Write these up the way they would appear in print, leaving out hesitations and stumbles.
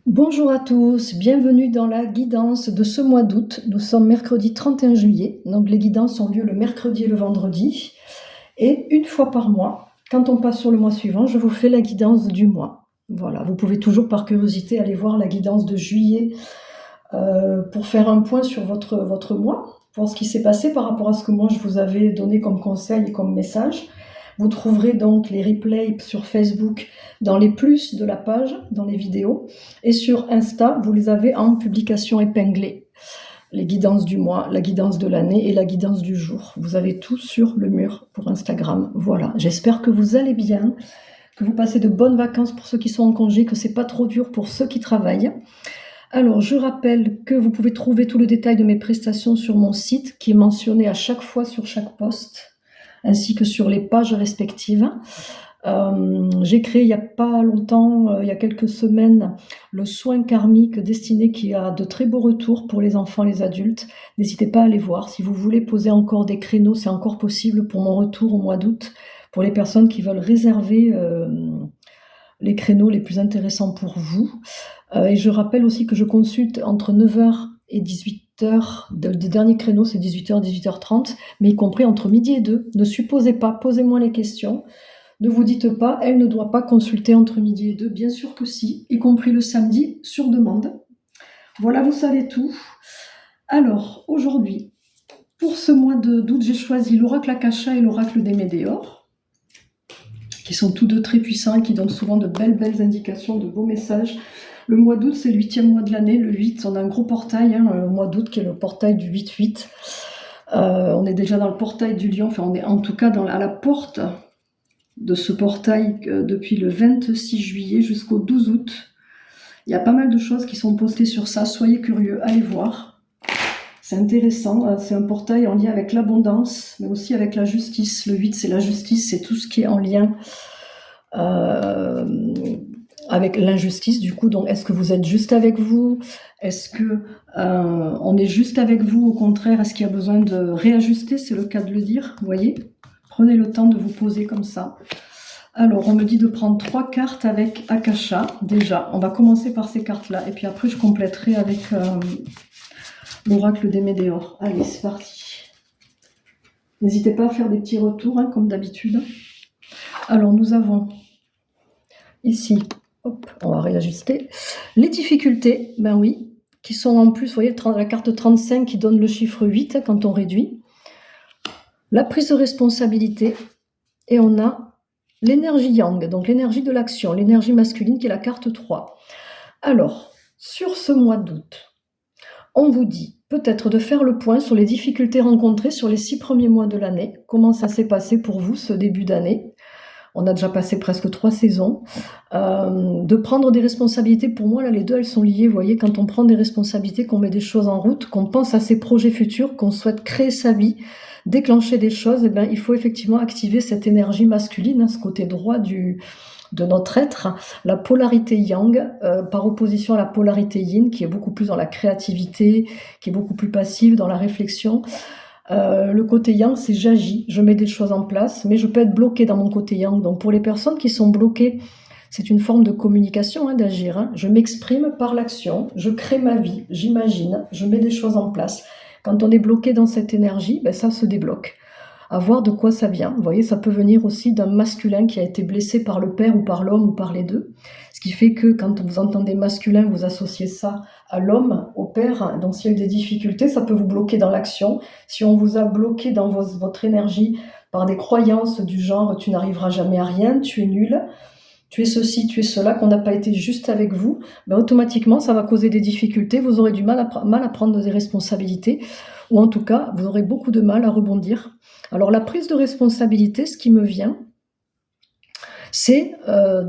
Bonjour à tous, bienvenue dans la guidance de ce mois d'août. Nous sommes mercredi 31 juillet, donc les guidances ont lieu le mercredi et le vendredi. Et une fois par mois, quand on passe sur le mois suivant, je vous fais la guidance du mois. Voilà, vous pouvez toujours par curiosité aller voir la guidance de juillet pour faire un point sur votre mois, voir ce qui s'est passé par rapport à ce que moi je vous avais donné comme conseil et comme message. Vous trouverez donc les replays sur Facebook dans les plus de la page, dans les vidéos. Et sur Insta, vous les avez en publication épinglée. Les guidances du mois, la guidance de l'année et la guidance du jour. Vous avez tout sur le mur pour Instagram. Voilà, j'espère que vous allez bien, que vous passez de bonnes vacances pour ceux qui sont en congé, que c'est pas trop dur pour ceux qui travaillent. Alors, je rappelle que vous pouvez trouver tout le détail de mes prestations sur mon site, qui est mentionné à chaque fois sur chaque post, ainsi que sur les pages respectives. J'ai créé il n'y a pas longtemps, il y a quelques semaines, le soin karmique destiné qui a de très beaux retours pour les enfants et les adultes. N'hésitez pas à aller voir. Si vous voulez poser encore des créneaux, c'est encore possible pour mon retour au mois d'août, pour les personnes qui veulent réserver les créneaux les plus intéressants pour vous. Et je rappelle aussi que je consulte entre 9h et 18h. Le dernier créneau, c'est 18h, 18h30, mais y compris entre midi et 2. Ne supposez pas, posez-moi les questions. Ne vous dites pas, elle ne doit pas consulter entre midi et 2. Bien sûr que si, y compris le samedi, sur demande. Voilà, vous savez tout. Alors, aujourd'hui, pour ce mois d'août, j'ai choisi l'oracle Akasha et l'oracle des Médéors, qui sont tous deux très puissants et qui donnent souvent de belles indications, de beaux messages. Le mois d'août, c'est le 8e mois de l'année. Le 8, on a un gros portail, le mois d'août, qui est le portail du 8-8. On est déjà dans le portail du lion, enfin on est en tout cas à la porte de ce portail depuis le 26 juillet jusqu'au 12 août. Il y a pas mal de choses qui sont postées sur ça, soyez curieux, allez voir. C'est intéressant, c'est un portail en lien avec l'abondance, mais aussi avec la justice. Le 8, c'est la justice, c'est tout ce qui est en lien avec l'injustice, du coup. Donc, est-ce que vous êtes juste avec vous? Est-ce que on est juste avec vous? Au contraire, est-ce qu'il y a besoin de réajuster? C'est le cas de le dire, vous voyez? Prenez le temps de vous poser comme ça. Alors, on me dit de prendre 3 cartes avec Akasha. Déjà, on va commencer par ces cartes-là. Et puis après, je compléterai avec l'oracle des Médéors. Allez, c'est parti. N'hésitez pas à faire des petits retours, hein, comme d'habitude. Alors, nous avons ici, hop, on va réajuster. Les difficultés, ben oui, qui sont en plus, vous voyez, la carte 35 qui donne le chiffre 8 quand on réduit. La prise de responsabilité. Et on a l'énergie yang, donc l'énergie de l'action, l'énergie masculine qui est la carte 3. Alors, sur ce mois d'août, on vous dit peut-être de faire le point sur les difficultés rencontrées sur les 6 premiers mois de l'année. Comment ça s'est passé pour vous ce début d'année? On a déjà passé presque 3 saisons. De prendre des responsabilités, pour moi, là, les deux, elles sont liées. Vous voyez, quand on prend des responsabilités, qu'on met des choses en route, qu'on pense à ses projets futurs, qu'on souhaite créer sa vie, déclencher des choses, eh ben, il faut effectivement activer cette énergie masculine, hein, ce côté droit de notre être, la polarité yang, par opposition à la polarité yin, qui est beaucoup plus dans la créativité, qui est beaucoup plus passive, dans la réflexion. Le côté yang, c'est j'agis, je mets des choses en place, mais je peux être bloquée dans mon côté yang. Donc pour les personnes qui sont bloquées, c'est une forme de communication, hein, d'agir. Hein. Je m'exprime par l'action, je crée ma vie, j'imagine, je mets des choses en place. Quand on est bloqué dans cette énergie, ben ça se débloque. À voir de quoi ça vient. Vous voyez, ça peut venir aussi d'un masculin qui a été blessé par le père ou par l'homme ou par les deux. Ce qui fait que quand vous entendez masculin, vous associez ça à l'homme, au père. Donc s'il y a eu des difficultés, ça peut vous bloquer dans l'action. Si on vous a bloqué dans votre énergie par des croyances du genre « tu n'arriveras jamais à rien, tu es nul », tu es ceci, tu es cela, qu'on n'a pas été juste avec vous, ben automatiquement, ça va causer des difficultés. Vous aurez du mal à prendre des responsabilités, ou en tout cas, vous aurez beaucoup de mal à rebondir. Alors, la prise de responsabilité, ce qui me vient, c'est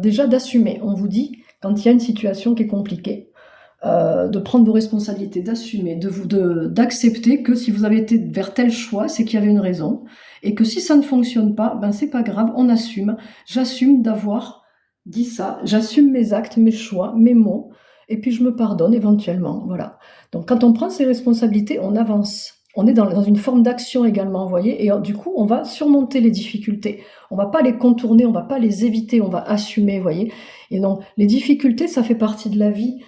déjà d'assumer. On vous dit, quand il y a une situation qui est compliquée, de prendre vos responsabilités, d'assumer, d'accepter que si vous avez été vers tel choix, c'est qu'il y avait une raison, et que si ça ne fonctionne pas, ben c'est pas grave, on assume. J'assume d'avoir dit ça, j'assume mes actes, mes choix, mes mots, et puis je me pardonne éventuellement, voilà. Donc quand on prend ses responsabilités, on avance. On est dans une forme d'action également, vous voyez, et du coup, on va surmonter les difficultés. On va pas les contourner, on va pas les éviter, on va assumer, vous voyez. Et donc, les difficultés, ça fait partie de la vie.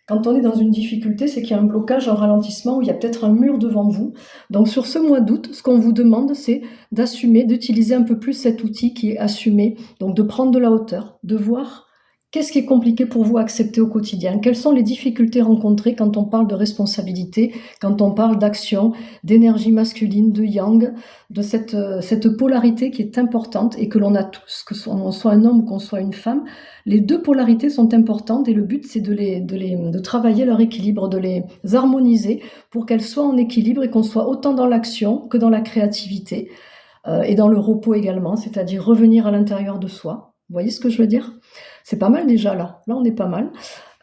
Quand on est dans une difficulté, c'est qu'il y a un blocage, un ralentissement, où il y a peut-être un mur devant vous. Donc sur ce mois d'août, ce qu'on vous demande, c'est d'assumer, d'utiliser un peu plus cet outil qui est assumer, donc de prendre de la hauteur, de voir qu'est-ce qui est compliqué pour vous à accepter au quotidien, quelles sont les difficultés rencontrées quand on parle de responsabilité, quand on parle d'action, d'énergie masculine, de yang, de cette polarité qui est importante et que l'on a tous, que l'on soit un homme ou qu'on soit une femme. Les deux polarités sont importantes et le but, c'est de travailler leur équilibre, de les harmoniser pour qu'elles soient en équilibre et qu'on soit autant dans l'action que dans la créativité et dans le repos également, c'est-à-dire revenir à l'intérieur de soi. Vous voyez ce que je veux dire? C'est pas mal déjà là. Là, on est pas mal.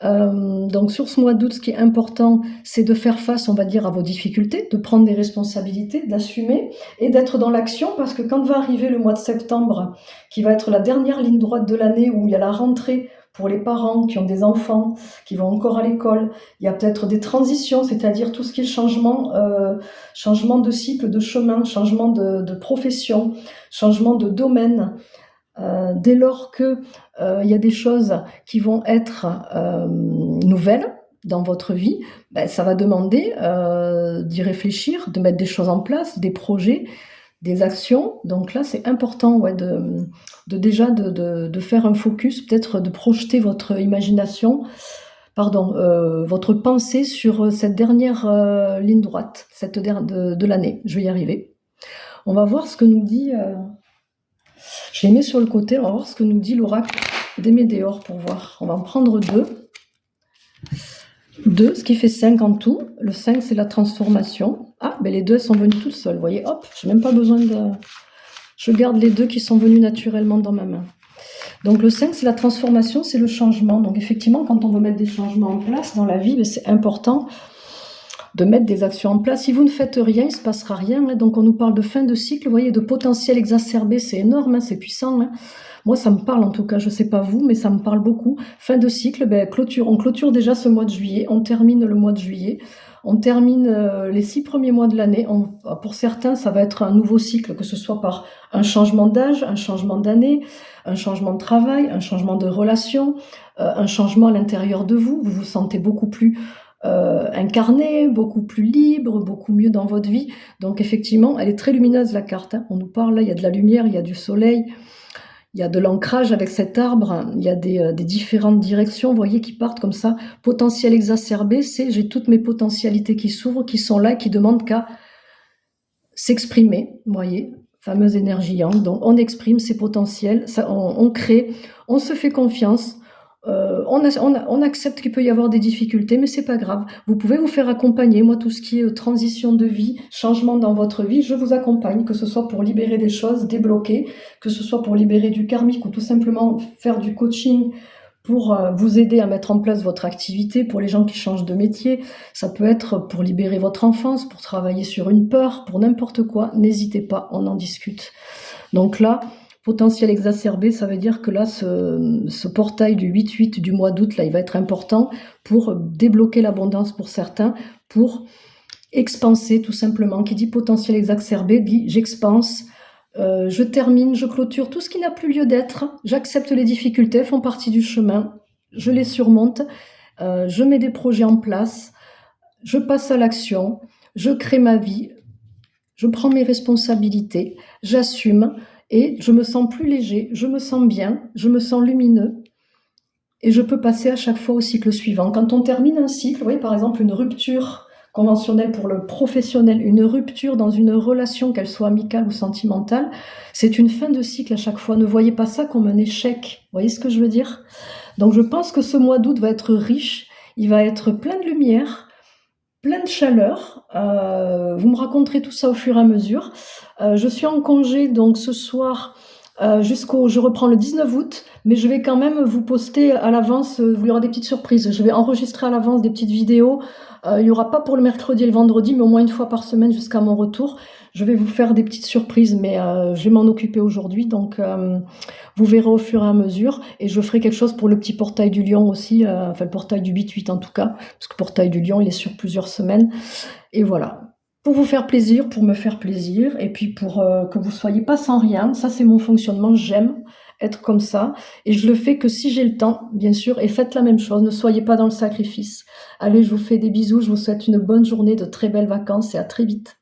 Donc sur ce mois d'août, ce qui est important, c'est de faire face, on va dire, à vos difficultés, de prendre des responsabilités, d'assumer et d'être dans l'action, parce que quand va arriver le mois de septembre, qui va être la dernière ligne droite de l'année, où il y a la rentrée pour les parents qui ont des enfants, qui vont encore à l'école, il y a peut-être des transitions, c'est-à-dire tout ce qui est changement de cycle, de chemin, changement de profession, changement de domaine. Dès lors que il y a des choses qui vont être nouvelles dans votre vie, ben, ça va demander d'y réfléchir, de mettre des choses en place, des projets, des actions. Donc là, c'est important de faire un focus, peut-être de projeter votre imagination, votre pensée sur cette dernière ligne droite de l'année. Je vais y arriver. On va voir ce que nous dit... Je les mets sur le côté, on va voir ce que nous dit l'oracle des Médéors pour voir. On va en prendre deux. Deux, ce qui fait 5 en tout. Le 5, c'est la transformation. Ah, ben les deux sont venus toutes seules. Vous voyez, hop, je n'ai même pas besoin de... Je garde les deux qui sont venus naturellement dans ma main. Donc le 5, c'est la transformation, c'est le changement. Donc effectivement, quand on veut mettre des changements en place dans la vie, ben, c'est important de mettre des actions en place. Si vous ne faites rien, il ne se passera rien. Donc on nous parle de fin de cycle, vous voyez, de potentiel exacerbé, c'est énorme, c'est puissant. Moi, ça me parle en tout cas, je ne sais pas vous, mais ça me parle beaucoup. Fin de cycle, on clôture déjà ce mois de juillet, on termine le mois de juillet, on termine les 6 premiers mois de l'année. Pour certains, ça va être un nouveau cycle, que ce soit par un changement d'âge, un changement d'année, un changement de travail, un changement de relation, un changement à l'intérieur de vous. Vous vous sentez beaucoup plus incarné, beaucoup plus libre, beaucoup mieux dans votre vie. Donc effectivement, elle est très lumineuse la carte. On nous parle là, il y a de la lumière, il y a du soleil, il y a de l'ancrage avec cet arbre, il y a des différentes directions, vous voyez, qui partent comme ça. Potentiel exacerbé, c'est j'ai toutes mes potentialités qui s'ouvrent, qui sont là, qui demandent qu'à s'exprimer, vous voyez, fameuse énergie yang. Donc on exprime ses potentiels, on crée, on se fait confiance. On accepte qu'il peut y avoir des difficultés, mais c'est pas grave. Vous pouvez vous faire accompagner. Moi, tout ce qui est transition de vie, changement dans votre vie, je vous accompagne, que ce soit pour libérer des choses, débloquer, que ce soit pour libérer du karmique ou tout simplement faire du coaching pour vous aider à mettre en place votre activité. Pour les gens qui changent de métier, ça peut être pour libérer votre enfance, pour travailler sur une peur, pour n'importe quoi. N'hésitez pas, on en discute. Donc là, potentiel exacerbé, ça veut dire que là, ce portail du 8-8 du mois d'août, là, il va être important pour débloquer l'abondance pour certains, pour expanser tout simplement. Qui dit potentiel exacerbé dit j'expanse, je termine, je clôture tout ce qui n'a plus lieu d'être, j'accepte les difficultés, elles font partie du chemin, je les surmonte, je mets des projets en place, je passe à l'action, je crée ma vie, je prends mes responsabilités, j'assume, et je me sens plus léger, je me sens bien, je me sens lumineux, et je peux passer à chaque fois au cycle suivant. Quand on termine un cycle, vous voyez par exemple une rupture conventionnelle pour le professionnel, une rupture dans une relation, qu'elle soit amicale ou sentimentale, c'est une fin de cycle à chaque fois. Ne voyez pas ça comme un échec, vous voyez ce que je veux dire? Donc je pense que ce mois d'août va être riche, il va être plein de lumière, plein de chaleur. Vous me raconterez tout ça au fur et à mesure. Je suis en congé donc ce soir je reprends le 19 août, mais je vais quand même vous poster à l'avance, il y aura des petites surprises. Je vais enregistrer à l'avance des petites vidéos. Il n'y aura pas pour le mercredi et le vendredi, mais au moins une fois par semaine jusqu'à mon retour. Je vais vous faire des petites surprises, mais je vais m'en occuper aujourd'hui, donc vous verrez au fur et à mesure. Et je ferai quelque chose pour le petit portail du lion aussi, enfin le portail du 8-8 en tout cas, parce que le portail du lion, il est sur plusieurs semaines. Et voilà. Pour vous faire plaisir, pour me faire plaisir, et puis pour que vous soyez pas sans rien. Ça, c'est mon fonctionnement. J'aime être comme ça. Et je le fais que si j'ai le temps, bien sûr. Et faites la même chose, ne soyez pas dans le sacrifice. Allez, je vous fais des bisous, je vous souhaite une bonne journée, de très belles vacances et à très vite.